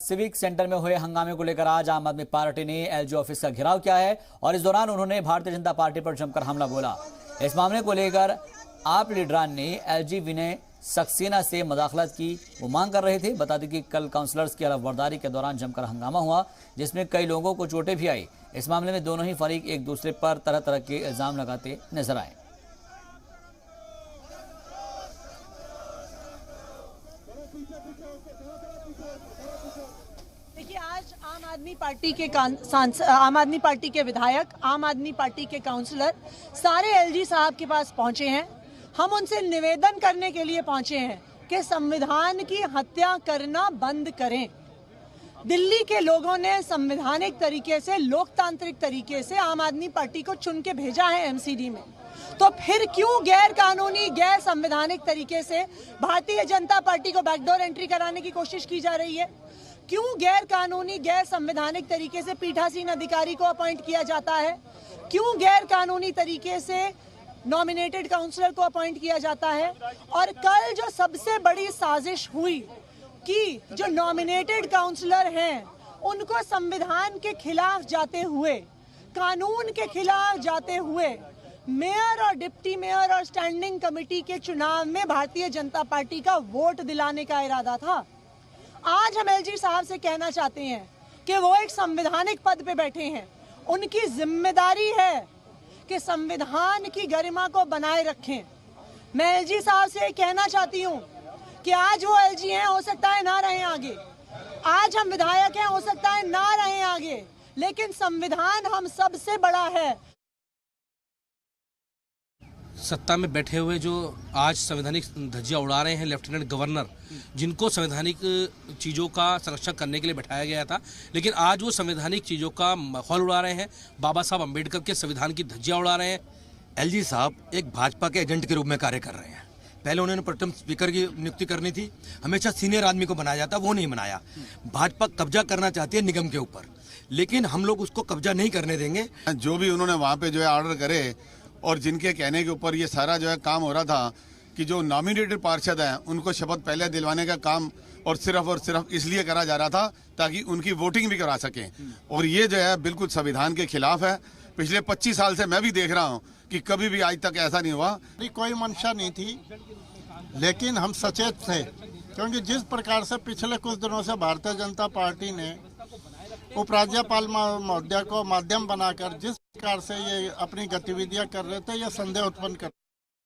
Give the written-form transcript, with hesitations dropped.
Civic centre में हुए हंगामे को लेकर आज आम आदमी पार्टी ने एलजी ऑफिस का घेराव किया है और इस दौरान उन्होंने भारतीय जनता पार्टी पर जमकर हमला बोला। इस मामले को लेकर आप लीडरान ने एलजी विनय सक्सेना से मुदाखलत की वो मांग कर रहे थे। बता दें कि कल काउंसलर्स की अलफबरदारी के दौरान जमकर हंगामा हुआ, जिसमें कई लोगों को चोटें भी आई। इस मामले में दोनों ही फरीक एक दूसरे पर तरह तरह के इल्जाम लगाते नजर आए। देखिए, आज आम आदमी पार्टी के विधायक, आम आदमी पार्टी के काउंसलर सारे एलजी साहब के पास पहुंचे हैं। हम उनसे निवेदन करने के लिए पहुंचे हैं कि संविधान की हत्या करना बंद करें। दिल्ली के लोगों ने संवैधानिक तरीके से, लोकतांत्रिक तरीके से आम आदमी पार्टी को चुन के भेजा है एमसीडी में, तो फिर क्यों गैर कानूनी, गैर संवैधानिक तरीके से भारतीय जनता पार्टी को बैकडोर एंट्री कराने की कोशिश की जा रही है? क्यों गैर कानूनी, गैर संवैधानिक तरीके से पीठासीन अधिकारी को अपॉइंट किया जाता है? क्यों गैर कानूनी तरीके से नॉमिनेटेड काउंसलर को अपॉइंट किया जाता है? और कल जो सबसे बड़ी साजिश हुई कि जो नॉमिनेटेड काउंसलर हैं उनको संविधान के खिलाफ जाते हुए, कानून के खिलाफ जाते हुए मेयर और डिप्टी मेयर और स्टैंडिंग कमेटी के चुनाव में भारतीय जनता पार्टी का वोट दिलाने का इरादा था। आज हम एलजी साहब से कहना चाहते हैं कि वो एक संवैधानिक पद पे बैठे हैं, उनकी जिम्मेदारी है कि संविधान की गरिमा को बनाए रखें। मैं एलजी साहब से कहना चाहती हूँ कि आज वो एलजी हैं, हो सकता है ना रहें आगे, आज हम विधायक हैं, हो सकता है ना रहें आगे, लेकिन संविधान हम सबसे बड़ा है। सत्ता में बैठे हुए जो आज संवैधानिक धज्जियां उड़ा रहे हैं लेफ्टिनेंट गवर्नर, जिनको संवैधानिक चीज़ों का संरक्षण करने के लिए बैठाया गया था, लेकिन आज वो संवैधानिक चीज़ों का माहौल उड़ा रहे हैं, बाबा साहब अम्बेडकर के संविधान की धज्जियां उड़ा रहे हैं। एलजी साहब एक भाजपा के एजेंट के रूप में कार्य कर रहे हैं। पहले उन्होंने प्रोटेम स्पीकर की नियुक्ति करनी थी, हमेशा सीनियर आदमी को बनाया जाता, वो नहीं बनाया। भाजपा कब्जा करना चाहती है निगम के ऊपर, लेकिन हम लोग उसको कब्जा नहीं करने देंगे। जो भी उन्होंने वहाँ पे जो है ऑर्डर करे और जिनके कहने के ऊपर ये सारा जो है काम हो रहा था कि जो नॉमिनेटेड पार्षद हैं उनको शपथ पहले दिलवाने का काम और सिर्फ इसलिए करा जा रहा था ताकि उनकी वोटिंग भी करा सकें, और ये जो है बिल्कुल संविधान के खिलाफ है। पिछले 25 साल से मैं भी देख रहा हूँ कि कभी भी आज तक ऐसा नहीं हुआ। कोई मंशा नहीं थी, लेकिन हम सचेत थे, क्योंकि जिस प्रकार से पिछले कुछ दिनों से भारतीय जनता पार्टी ने उपराज्यपाल महोदय को माध्यम बनाकर जिस प्रकार से ये अपनी गतिविधियां कर रहे थे, ये संदेह उत्पन्न कर